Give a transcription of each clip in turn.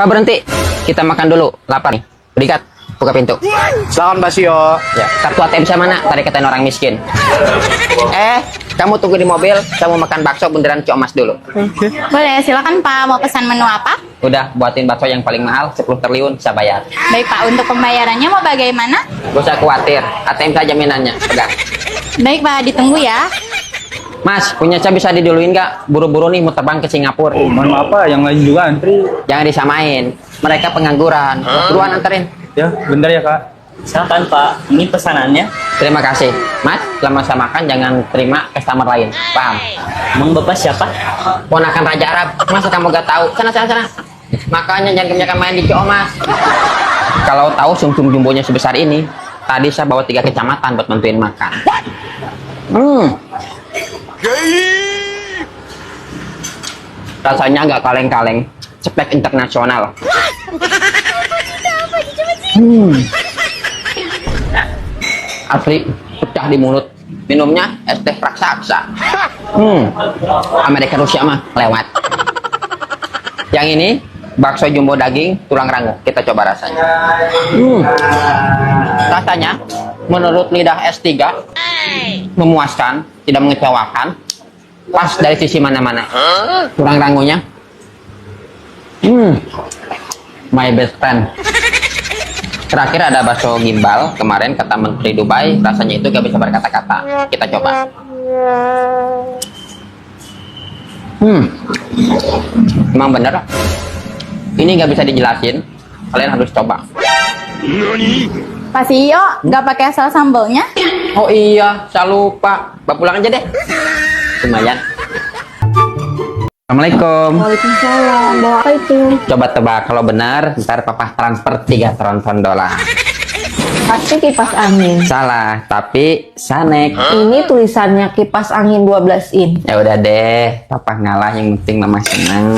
Pak, berhenti. Kita makan dulu. Lapar nih. Berikat. Buka pintu. Silakan Basio. Ya, kartu ATM saya mana? Tadi katain orang miskin. Kamu tunggu di mobil. Saya mau makan bakso bundaran Ciomas dulu. Boleh, silakan Pak. Mau pesan menu apa? Udah, buatin bakso yang paling mahal. 10 triliun, saya bayar. Baik Pak, untuk pembayarannya mau bagaimana? Gak usah khawatir. ATM saya jaminannya. Pegang. Baik Pak, ditunggu ya. Mas, punya saya bisa diduluin nggak? Buru-buru nih mau terbang ke Singapura. Mohon maaf Pak, yang lain juga antri. Jangan disamain. Mereka pengangguran. Buruan anterin. Ya, bentar ya Kak. Silakan Pak, ini pesanannya. Terima kasih. Mas, selama saya makan jangan terima customer lain. Paham? Emang Bapak siapa? Ponakan Raja Arab. Masa kamu gak tahu? Sana. Makanya jangan kebanyakan main di Ciomas. Kalau tahu sum-sum jumbonya sebesar ini, tadi saya bawa 3 kecamatan buat bantuin makan. Rasanya nggak kaleng-kaleng. Spek internasional. Asli pecah di mulut. Minumnya es teh raksasa. Amerika Rusia mah lewat. Yang ini bakso jumbo daging tulang rangu. Kita coba rasanya. Rasanya menurut lidah S3 memuaskan, tidak mengecewakan. Pas dari sisi mana-mana. Tulang rangunya. My best friend. Terakhir ada bakso gimbal. Kemarin kata Menteri Dubai rasanya itu gak bisa berkata-kata. Kita coba. Emang bener. Ini gak bisa dijelasin. Kalian harus coba. Pak CEO, nggak pakai saus sambalnya? Oh iya, saya lupa. Bapak pulang aja deh. Lumayan. Assalamualaikum. Waalaikumsalam. Bawa apa itu? Coba tebak, kalau benar ntar papa transfer 3 tronton dolar. Pasti kipas angin. Salah, tapi Sanek. Ini tulisannya kipas angin 12 in. Ya udah deh, papa ngalah, yang penting mama senang.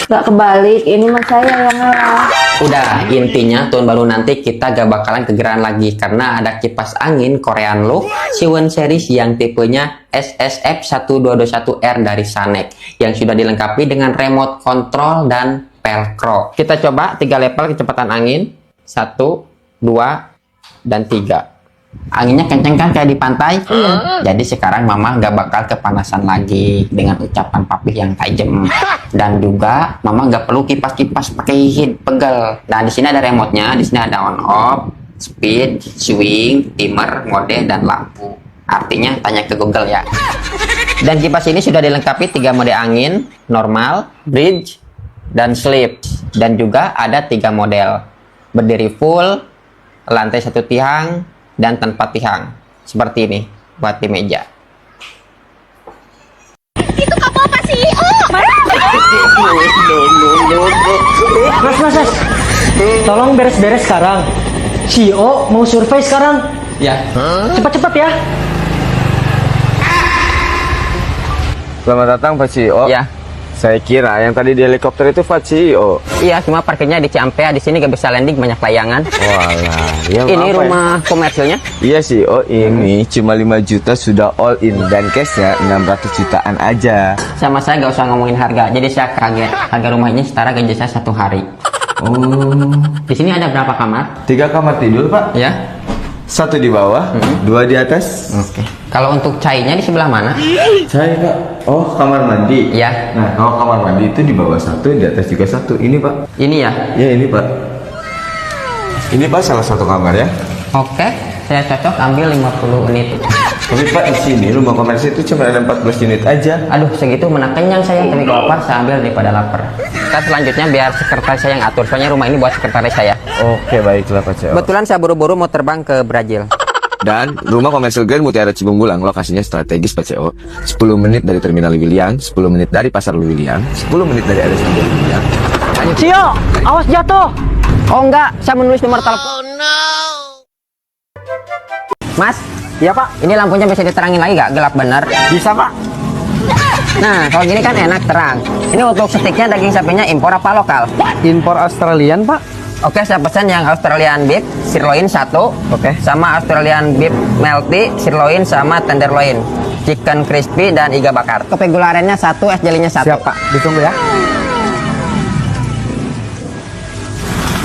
Gak kebalik, ini mah saya yang ngalah. Udah, intinya tahun baru nanti kita gak bakalan kegeran lagi karena ada kipas angin Korean look Siwon series yang tipenya SSF1221R dari Sanek yang sudah dilengkapi dengan remote control dan velcro. Kita coba 3 level kecepatan angin. 1, 2, dan 3. Anginnya kenceng kan kayak di pantai? Jadi sekarang mama gak bakal kepanasan lagi dengan ucapan papi yang tajam. Dan juga mama gak perlu kipas-kipas pakai heat pegel. Nah, di sini ada remote-nya, di sini ada on off, speed, swing, timer, mode, dan lampu. Artinya tanya ke Google ya. Dan kipas ini sudah dilengkapi 3 mode angin, normal, bridge, dan sleep. Dan juga ada 3 model. Berdiri full, lantai 1 tiang, dan tanpa tiang. Seperti ini, buat di meja. Itu kapal Pak CEO. Mas. Tolong beres-beres sekarang. CEO mau survei sekarang. Ya. Cepat-cepat ya. Selamat datang Pak CEO. Ya. Saya kira yang tadi di helikopter itu Pak CEO. Iya, cuma parkirnya di Ciampea. Di sini gak bisa landing, banyak layangan. Walah, ya Ini apa rumah komersilnya. Iya CEO, ini cuma 5 juta sudah all in dan cashnya 600 jutaan aja. Sama saya gak usah ngomongin harga. Jadi saya kaget. Harga rumah ini setara gaji saya 1 hari. Oh, Di sini ada berapa kamar? 3 kamar tidur Pak. Ya. 1 di bawah, 2 di atas. Oke. Kalau untuk cainya di sebelah mana? Saya Pak. Oh, kamar mandi. Ya. Nah, kalau kamar mandi itu di bawah 1, di atas juga 1. Ini Pak. Ini ya. Ya ini Pak. Ini Pak salah satu kamar ya. Oke. Saya cocok ambil 50 unit. Tapi Pak di sini rumah komersil itu cuma ada 14 unit aja. Aduh, segitu mana kenyang saya. Tapi kalau lapar saya ambil daripada lapar. Kita selanjutnya biar sekretaris saya yang atur. Soalnya rumah ini buat sekretaris saya. Oke, baiklah Pak CEO. Kebetulan saya buru-buru mau terbang ke Brazil. Dan rumah komersil Grand Mutiara Cibunggulang lokasinya strategis Pak CEO. 10 menit dari Terminal Lewiliang, 10 menit dari Pasar Lewiliang, 10 menit dari RS Lewiliang. CEO, awas jatuh. Oh enggak, saya menulis nomor telepon. Mas, Ya Pak, ini lampunya bisa diterangin lagi gak? Gelap bener. bisa Pak. Nah, kalau gini kan enak terang. Ini untuk stiknya daging sapinya impor apa lokal? Impor Australian Pak. Oke, saya pesan yang Australian beef sirloin 1. Oke. Sama Australian beef melty sirloin sama tenderloin. Chicken crispy dan iga bakar. Kopi gula arennya 1, es jelinya 1. Siap Pak, ditunggu ya.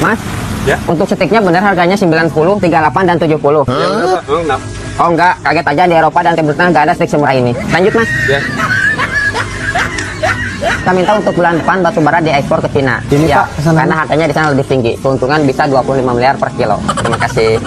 Mas, Ya? untuk stiknya benar harganya 90, 38, dan 70. Ya bener Pak, memang 6. Oh enggak, kaget aja di Eropa dan Timur Tengah nggak ada stik semurah ini. Lanjut Mas. Ya. Kita minta untuk bulan depan batu bara diekspor ke Cina. Ini, Ya, Pak, pesanannya. karena harganya di sana lebih tinggi. Keuntungan bisa 25 miliar per kilo. Terima kasih.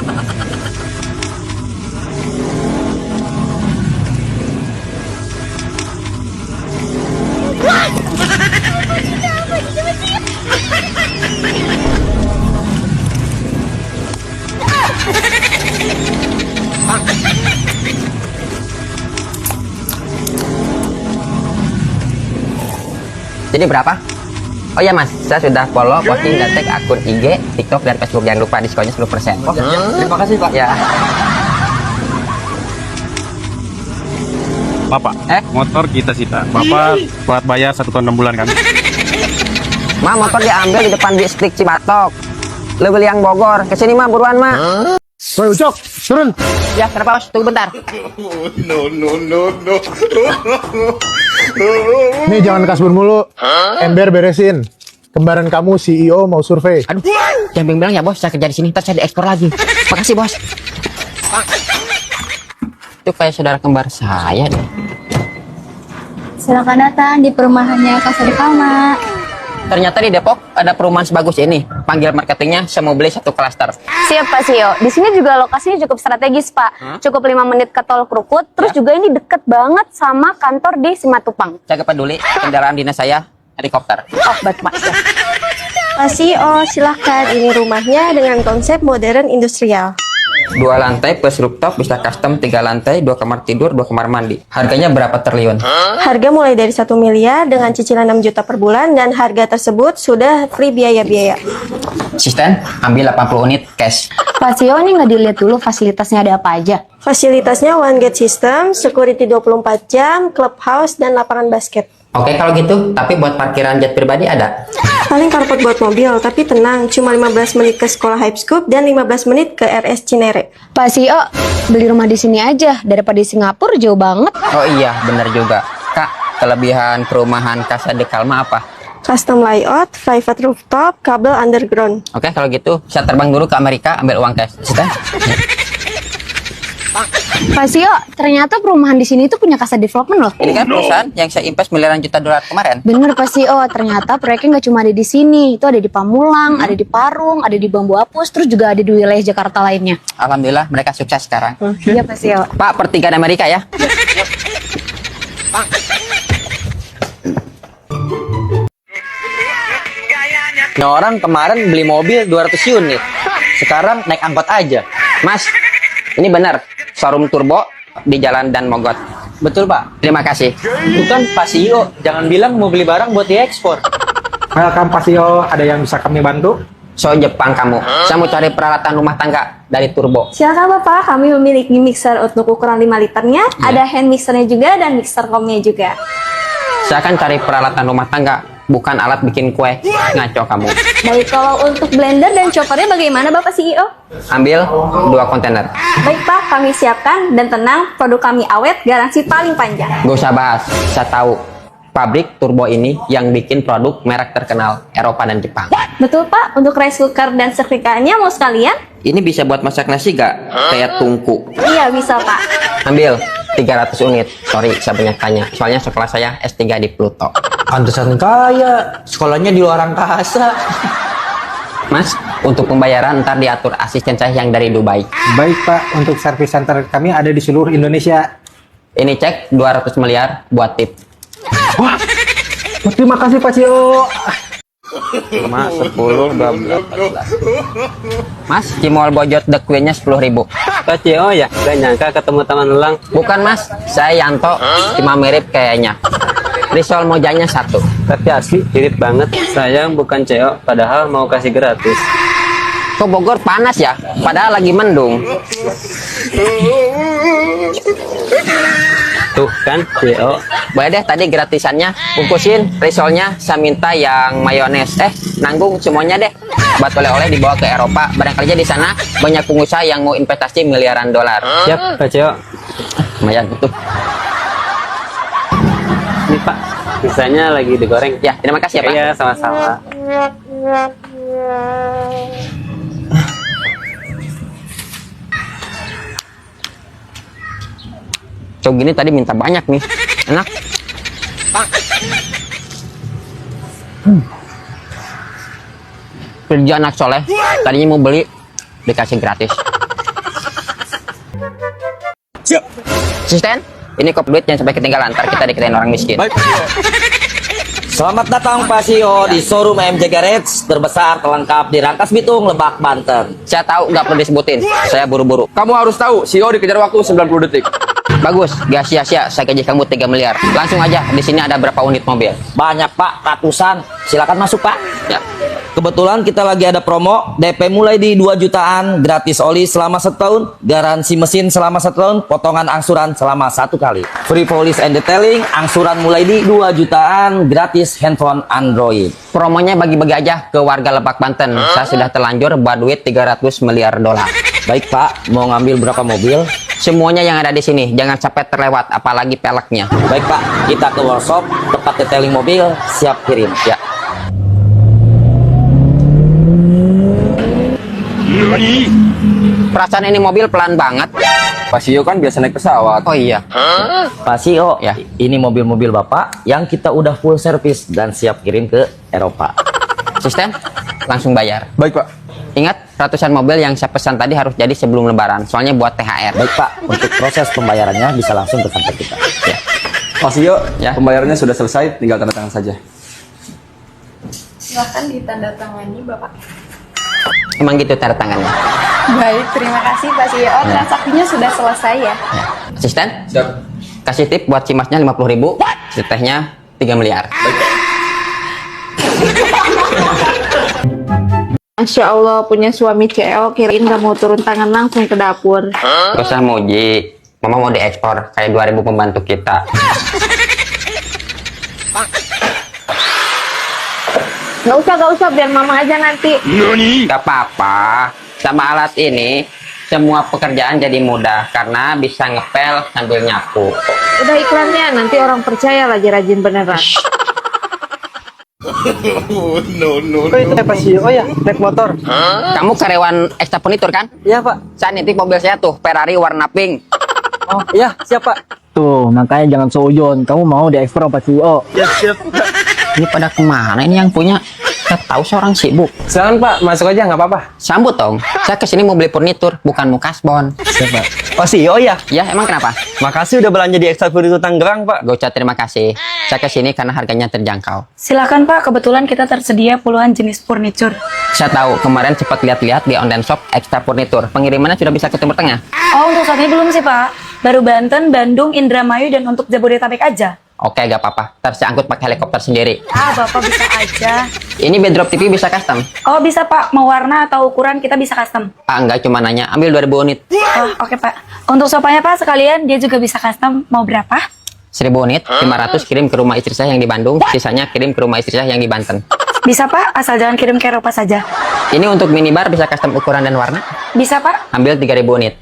Jadi berapa? Oh iya Mas, saya sudah follow, posting, dan tag akun IG, TikTok, dan Facebook. Jangan lupa diskonnya 10%. Oh, Terima kasih Pak. ya. Bapak, Eh? motor kita sita. Bapak buat bayar 1 tahun 6 bulan kan? Ma, motor diambil di depan distrik Cibatok. Level yang Bogor. Kesini mah, buruan mah. Woi, Ucok, turun. Ya, kenapa Bos? Tunggu bentar. Nih jangan kasbur mulu. Ember beresin. Kembaran kamu CEO mau survei. Aduh, jangan bilang ya Bos, saya kerja di sini, ntar saya diekspor lagi. Makasih Bos. Itu kayak saudara kembar saya deh. Silakan datang di perumahannya Casa de Palma. Ternyata di Depok ada perumahan sebagus ini. Panggil marketingnya, saya mau beli 1 klaster. Siap Pak Sio. Di sini juga lokasinya cukup strategis Pak. Cukup 5 menit ke tol Krukut. Terus juga ini deket banget sama kantor di Simatupang. Saya peduli, kendaraan dinas saya helikopter. Oh, baik Pak. Siap. Pak CEO, silahkan. Ini rumahnya dengan konsep modern industrial. 2 lantai plus rooftop, bisa custom 3 lantai, 2 kamar tidur, 2 kamar mandi. Harganya berapa triliun? Harga mulai dari 1 miliar dengan cicilan 6 juta per bulan dan harga tersebut sudah free biaya-biaya. Asisten, ambil 80 unit cash. Pak Sio, ini nggak dilihat dulu fasilitasnya ada apa aja? Fasilitasnya one gate system, security 24 jam, clubhouse, dan lapangan basket. Oke kalau gitu, tapi buat parkiran jet pribadi ada? Paling carport buat mobil, tapi tenang, cuma 15 menit ke sekolah Hype Scoop dan 15 menit ke RS Cinere. Pak Sio, beli rumah di sini aja daripada di Singapura jauh banget. Oh iya, bener juga. Kak, kelebihan perumahan Casa de Palma apa? Custom layout, private rooftop, kabel underground. Oke kalau gitu, saya terbang dulu ke Amerika, ambil uang cash. Asisten? Pak Sio, ternyata perumahan di sini tuh punya Casa Development loh. Ini kan perusahaan yang saya invest miliaran juta dolar kemarin. Bener Pak Sio, ternyata proyeknya nggak cuma ada di sini. Itu ada di Pamulang, ada di Parung, ada di Bambu Apus, terus juga ada di wilayah Jakarta lainnya. Alhamdulillah mereka sukses sekarang. Iya Pak Sio. Pak, pertigaan Amerika ya. Nah, orang kemarin beli mobil 200 unit. Sekarang naik angkot aja. Mas, ini benar. Showroom turbo di Jalan Dan Mogot. Betul Pak. Terima kasih. Bukan Pak CEO. Jangan bilang mau beli barang buat diekspor. Welcome Pak Sio, ada yang bisa kami bantu? So Jepang kamu. Saya mau cari peralatan rumah tangga dari turbo. Silakan Bapak, kami memiliki mixer untuk ukuran 5 liternya, ada hand mixernya juga dan mixer comnya juga. Saya akan cari peralatan rumah tangga, bukan alat bikin kue. Ngaco kamu. Baik, kalau untuk blender dan choppernya bagaimana Bapak CEO? Ambil 2 kontainer. Baik Pak, kami siapkan dan tenang, produk kami awet, garansi paling panjang. Gak usah bahas, saya tahu. Pabrik turbo ini yang bikin produk merek terkenal Eropa dan Jepang. Betul Pak, untuk rice cooker dan setrikanya mau sekalian? Ini bisa buat masak nasi gak? Kayak tungku. Iya bisa Pak. Ambil 300 unit. Sorry, saya banyak tanya. Soalnya sekolah saya S3 di Pluto. Pantesan kaya. Sekolahnya di luar angkasa. Mas, untuk pembayaran ntar diatur asisten saya yang dari Dubai. Baik Pak, untuk service center kami ada di seluruh Indonesia. Ini cek 200 miliar buat tip. Terima kasih Pak Sio. 5, 10, 12, 14. Mas, Cimol Bojot The Queen-nya 10.000. Pak CEO ya? Gak nyangka ketemu teman elang. Bukan Mas, saya Yanto. Cuma mirip kayaknya. Risol mojanya 1. Tapi asli mirip banget. Sayang bukan CEO, padahal mau kasih gratis. Kok Bogor panas ya? Padahal lagi mendung. Tuh kan CEO. Boleh deh tadi gratisannya. Bungkusin risolnya, saya minta yang mayones. Nanggung semuanya deh. Buat oleh-oleh dibawa ke Eropa. Barangkali di sana banyak pengusaha yang mau investasi miliaran dolar. Yap, Pak CEO. Lumayan gitu. Ini Pak, sisanya lagi digoreng. Ya, terima kasih ya Pak. Iya, sama-sama. Cok gini tadi minta banyak nih. Enak. Kerja anak soleh. Tadinya mau beli, dikasih gratis. Siap. Asisten, ini kop duit jangan sampai ketinggalan. Ntar kita dikatain orang miskin. Selamat datang Pak Sio di showroom MJ Garage terbesar terlengkap di Rangkas Bitung, Lebak, Banten. Saya tahu nggak perlu disebutin. Saya buru-buru. Kamu harus tahu, CEO dikejar waktu 90 detik. Bagus, gak sia-sia. Saya gaji kamu 3 miliar. Langsung aja. Di sini ada berapa unit mobil? Banyak Pak, ratusan. Silakan masuk Pak. Ya. Kebetulan kita lagi ada promo, DP mulai di 2 jutaan, gratis oli selama 1 tahun, garansi mesin selama 1 tahun, potongan angsuran selama 1 kali. Free polish and detailing, angsuran mulai di 2 jutaan, gratis handphone Android. Promonya bagi-bagi aja ke warga Lebak, Banten. Saya sudah terlanjur buat duit 300 miliar dolar. Baik Pak, mau ngambil berapa mobil? Semuanya yang ada di sini. Jangan sampai terlewat, apalagi peleknya. Baik Pak, kita ke workshop, tempat detailing mobil, siap kirim. Ya. Perasaan ini mobil pelan banget. Pak CEO kan biasa naik pesawat. Oh iya. Pak Sio, Ya. ini mobil-mobil Bapak yang kita udah full service dan siap kirim ke Eropa. Asisten, langsung bayar. Baik Pak. Ingat, ratusan mobil yang saya pesan tadi harus jadi sebelum lebaran. Soalnya buat THR. Baik Pak, untuk proses pembayarannya bisa langsung ke kantor kita. Ya. Pak CEO, Ya. pembayarannya sudah selesai, tinggal tanda tangan saja. Silahkan ditandatangani Bapak. Emang gitu tanda tangannya. Baik, terima kasih Pak CEO. Transaksinya sudah selesai ya. Ya. Asisten, Siap. kasih tip buat cimasnya 50.000, setehnya 3 miliar. Masya Allah, punya suami CEO, kirain gak mau turun tangan langsung ke dapur. Gak usah muji. Mama mau diekspor kayak 2.000 pembantu kita. Gak usah, biar mama aja nanti. Gak apa-apa. Sama alat ini, semua pekerjaan jadi mudah karena bisa ngepel sambil nyapu. Udah iklannya, nanti orang percaya lagi rajin beneran. Kamu karyawan ekstra furnitur kan? Iya Pak. Saya nitip mobil saya tuh, Ferrari warna pink. Oh iya, siap Pak. Tuh, makanya jangan seujon. Kamu mau diekspor Pak CEO. Ini pada kemana ini yang punya? Saya tahu seorang sibuk. Silakan Pak, masuk aja nggak apa-apa. Sambut dong. Saya kesini mau beli furnitur, bukan mau kasbon. Siap Pak. Oh CEO ya? Ya, emang kenapa? Makasih udah belanja di Ekstra Furnitur Tangerang Pak. Gak usah terima kasih. Saya kesini karena harganya terjangkau. Silakan Pak, kebetulan kita tersedia puluhan jenis furnitur. Saya tahu kemarin sempat lihat-lihat di online shop Ekstra Furnitur. Pengirimannya sudah bisa ke Timur Tengah. Oh, untuk saat ini belum sih Pak. Baru Banten, Bandung, Indramayu, dan untuk Jabodetabek aja. Oke, gak apa-apa. Ntar saya angkut pakai helikopter sendiri. Ah, Bapak bisa aja. Ini bedrop TV bisa custom. Oh, bisa Pak. Mau warna atau ukuran kita bisa custom. Ah, enggak, cuma nanya. Ambil 2000 unit. Oh, oke Pak. Untuk sofanya Pak, sekalian dia juga bisa custom. Mau berapa? 1000 unit, 500 kirim ke rumah istri saya yang di Bandung. Sisanya kirim ke rumah istri saya yang di Banten. Bisa Pak, asal jangan kirim ke Eropa saja. Ini untuk minibar bisa custom ukuran dan warna. Bisa Pak. Ambil 3000 unit.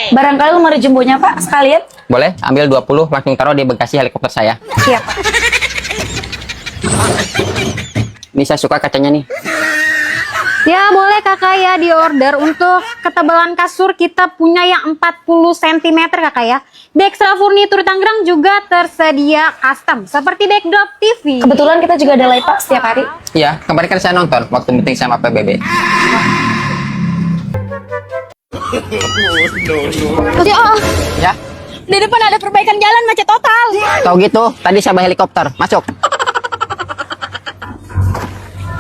Barangkali lemari jumbonya Pak, sekalian. Boleh, ambil 20, langsung taruh di bagasi helikopter saya. Siap Pak. Ini saya suka kacanya nih. Ya boleh kakak ya di order. Untuk ketebalan kasur kita punya yang 40 cm kakak ya. Di Ekstra Furnitur Tangerang juga tersedia custom seperti backdrop TV. Kebetulan kita juga ada live Pak setiap hari. Iya, kemarin kan saya nonton waktu meeting sama PBB. Masih oh, Ya, di depan ada perbaikan jalan macet total. tahu gitu. Tadi saya bawa helikopter. Masuk.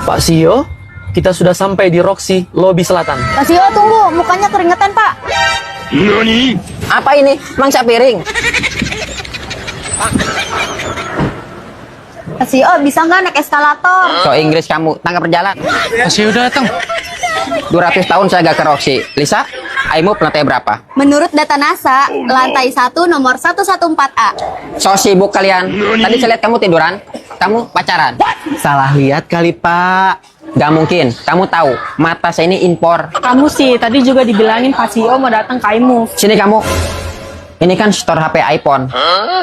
Pak CEO, kita sudah sampai di Roxy, lobi selatan. Masih oh tunggu, mukanya keringetan Pak. Apa ini? Mangsa piring. Masih oh bisa nggak naik eskalator? So Inggris kamu, tangga perjalanan. Masih udah datang. 200 tahun saya gak ke Roxy. Lisa, Aimu lantai berapa? Menurut data NASA, lantai 1 nomor 114A. So sibuk kalian. Tadi saya lihat kamu tiduran. Kamu pacaran. Salah lihat kali Pak. Gak mungkin. Kamu tahu, mata saya ini impor. Kamu sih, tadi juga dibilangin Pak CEO mau datang ke iMove. Sini kamu. Ini kan store HP iPhone,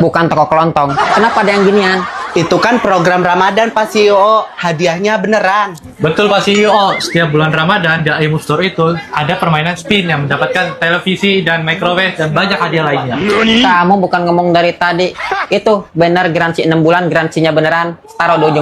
bukan toko kelontong. Kenapa ada yang ginian? Itu kan program Ramadan Pak CEO, hadiahnya beneran. Betul Pak CEO, setiap bulan Ramadan di Aimu Store itu ada permainan spin yang mendapatkan televisi dan microwave dan banyak hadiah lainnya. Kamu bukan ngomong dari tadi. Itu benar garansi 6 bulan, garansinya beneran. Taruh di ujung